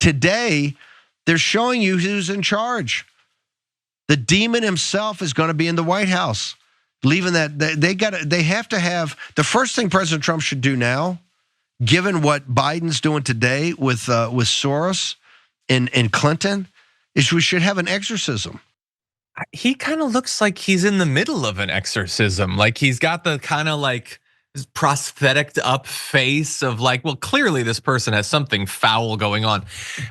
today, they're showing you who's in charge. The demon himself is going to be in the White House. Leaving that, they have to have, the first thing President Trump should do now, given what Biden's doing today with Soros and Clinton, is we should have an exorcism. He kind of looks like he's in the middle of an exorcism. Like he's got the kind of like prosthetic up face of like, well, clearly this person has something foul going on.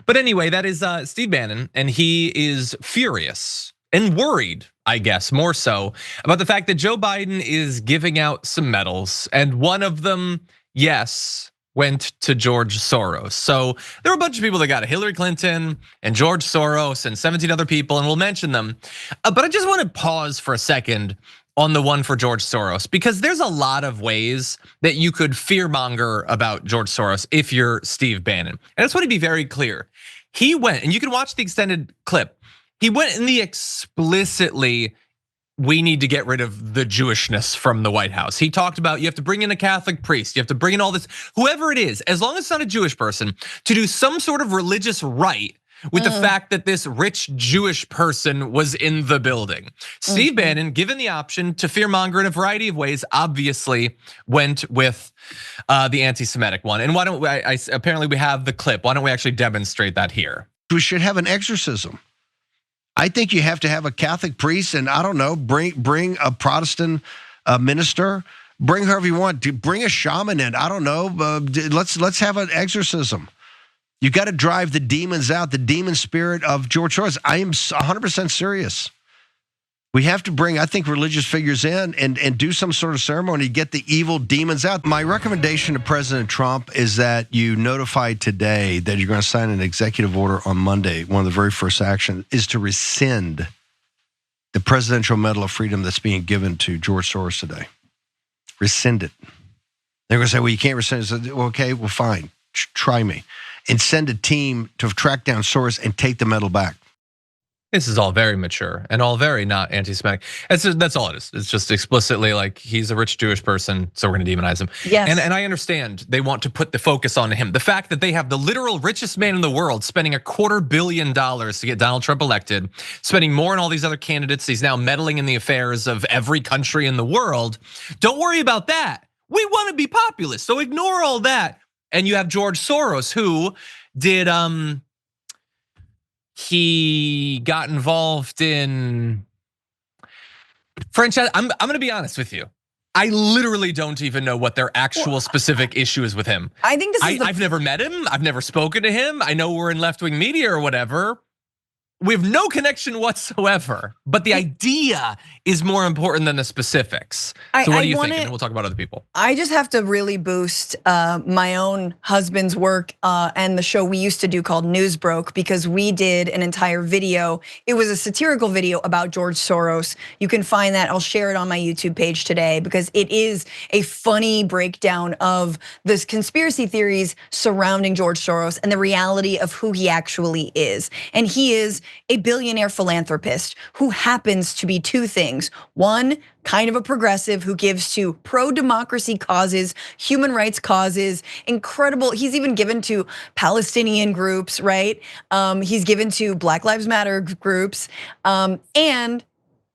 But anyway, that is Steve Bannon, and he is furious and worried, I guess, more so about the fact that Joe Biden is giving out some medals, and one of them, yes, went to George Soros. So there were a bunch of people that got it, Hillary Clinton and George Soros and 17 other people, and we'll mention them. But I just want to pause for a second on the one for George Soros, because there's a lot of ways that you could fearmonger about George Soros if you're Steve Bannon. And I just want to be very clear. He went, and you can watch the extended clip. He went in the explicitly, we need to get rid of the Jewishness from the White House. He talked about you have to bring in a Catholic priest, you have to bring in all this, whoever it is, as long as it's not a Jewish person, to do some sort of religious rite with the fact that this rich Jewish person was in the building. Steve Bannon, given the option to fearmonger in a variety of ways, obviously went with the anti-Semitic one. And why don't we, apparently we have the clip. Why don't we actually demonstrate that here? We should have an exorcism. I think you have to have a Catholic priest, and I don't know, bring a Protestant minister, bring whoever you want, bring a shaman in. I don't know, let's have an exorcism. You got to drive the demons out, the demon spirit of George Soros. I am 100% serious. We have to bring, I think, religious figures in and do some sort of ceremony to get the evil demons out. My recommendation to President Trump is that you notify today that you're going to sign an executive order on Monday. One of the very first actions is to rescind the Presidential Medal of Freedom that's being given to George Soros today. Rescind it. They're going to say, well, you can't rescind it. So, okay, well, fine. Try me. And send a team to track down Soros and take the medal back. This is all very mature and all very not anti-Semitic. That's all it is. It's just explicitly like he's a rich Jewish person, so we're going to demonize him. Yes. And I understand they want to put the focus on him. The fact that they have the literal richest man in the world spending $250 million to get Donald Trump elected, spending more on all these other candidates. He's now meddling in the affairs of every country in the world. Don't worry about that. We want to be populist, so ignore all that. And you have George Soros, who did, he got involved in Francesca. I'm gonna be honest with you. I literally don't even know what their actual specific issue is with him. I think this is I've never met him. I've never spoken to him. I know we're in left-wing media or whatever. We have no connection whatsoever, but the idea is more important than the specifics. So what do you think? And we'll talk about other people. I just have to really boost my own husband's work and the show we used to do called News Broke, because we did an entire video. It was a satirical video about George Soros. You can find that. I'll share it on my YouTube page today, because it is a funny breakdown of this conspiracy theories surrounding George Soros and the reality of who he actually is. And he is a billionaire philanthropist who happens to be two things. One, kind of a progressive who gives to pro-democracy causes, human rights causes, incredible. He's even given to Palestinian groups, right? He's given to Black Lives Matter groups, and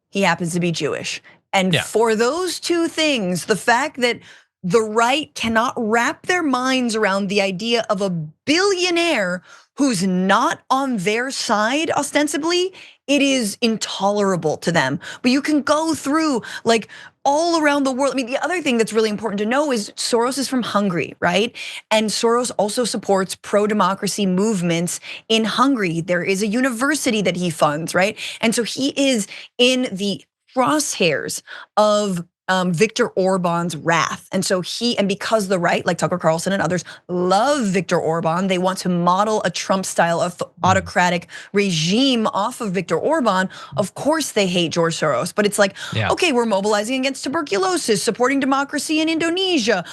he happens to be Jewish. And for those two things, the fact that the right cannot wrap their minds around the idea of a billionaire who's not on their side ostensibly, it is intolerable to them. But you can go through like all around the world. I mean, the other thing that's really important to know is Soros is from Hungary, right? And Soros also supports pro-democracy movements in Hungary. There is a university that he funds, right? And so he is in the crosshairs of Viktor Orban's wrath. And so and because the right, like Tucker Carlson and others, love Viktor Orban, they want to model a Trump style of autocratic regime off of Viktor Orban. Of course they hate George Soros, but it's like, okay, we're mobilizing against tuberculosis, supporting democracy in Indonesia.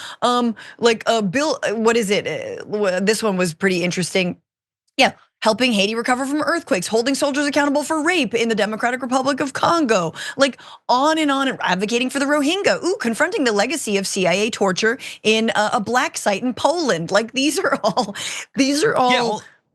Like Bill, what is it? This one was pretty interesting. Yeah. Helping Haiti recover from earthquakes, holding soldiers accountable for rape in the Democratic Republic of Congo, like on, and advocating for the Rohingya. Confronting the legacy of CIA torture in a black site in Poland. Like these are all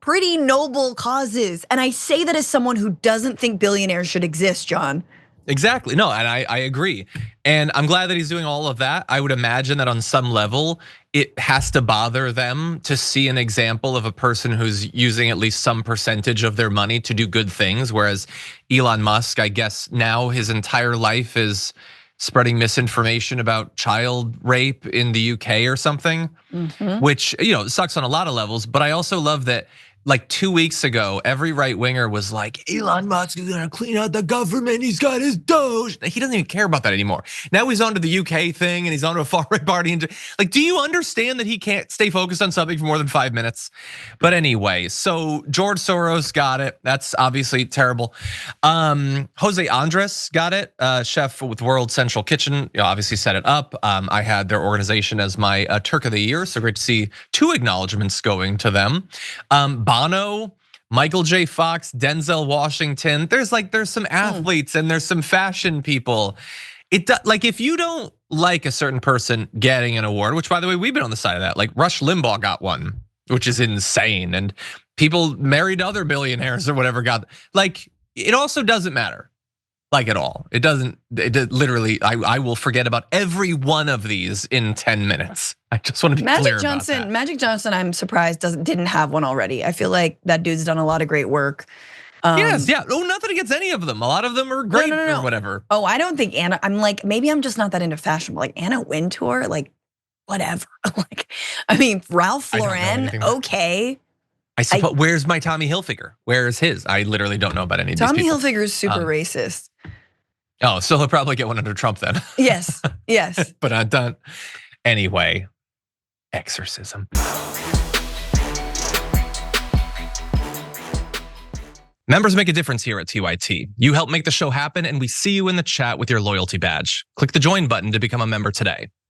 pretty noble causes. And I say that as someone who doesn't think billionaires should exist, John. Exactly. No, and I agree. And I'm glad that he's doing all of that. I would imagine that on some level, it has to bother them to see an example of a person who's using at least some percentage of their money to do good things. Whereas Elon Musk, I guess now his entire life is spreading misinformation about child rape in the UK or something, which sucks on a lot of levels. But I also love that, like 2 weeks ago, every right winger was like, Elon Musk is gonna clean out the government. He's got his Doge. He doesn't even care about that anymore. Now he's on to the UK thing and he's on to a far right party. And like, do you understand that he can't stay focused on something for more than 5 minutes? But anyway, so George Soros got it. That's obviously terrible. Jose Andres got it, chef with World Central Kitchen. Obviously set it up. I had their organization as my Turk of the Year, so great to see 2 acknowledgements going to them. Bannon, Michael J. Fox, Denzel Washington. There's some athletes and there's some fashion people. Like if you don't like a certain person getting an award, which by the way, we've been on the side of that. Like Rush Limbaugh got one, which is insane. And people married other billionaires or whatever got, like, it also doesn't matter. Like at all. It doesn't, literally, I will forget about every one of these in 10 minutes. I just want to be clear about that. Magic Johnson, I'm surprised didn't have one already. I feel like that dude's done a lot of great work. Yes, yeah, nothing against any of them. A lot of them are great or whatever. Oh, I don't think Anna, I'm like, maybe I'm just not that into fashion, but like Anna Wintour, like whatever. Like, I mean, Ralph Lauren, okay. I suppose, where's my Tommy Hilfiger? Where is his? I literally don't know about any of these people. Tommy Hilfiger is super racist. Oh, so he'll probably get one under Trump then. Yes, yes. But I'm done. Anyway, exorcism. Members make a difference here at TYT. You help make the show happen and we see you in the chat with your loyalty badge. Click the join button to become a member today.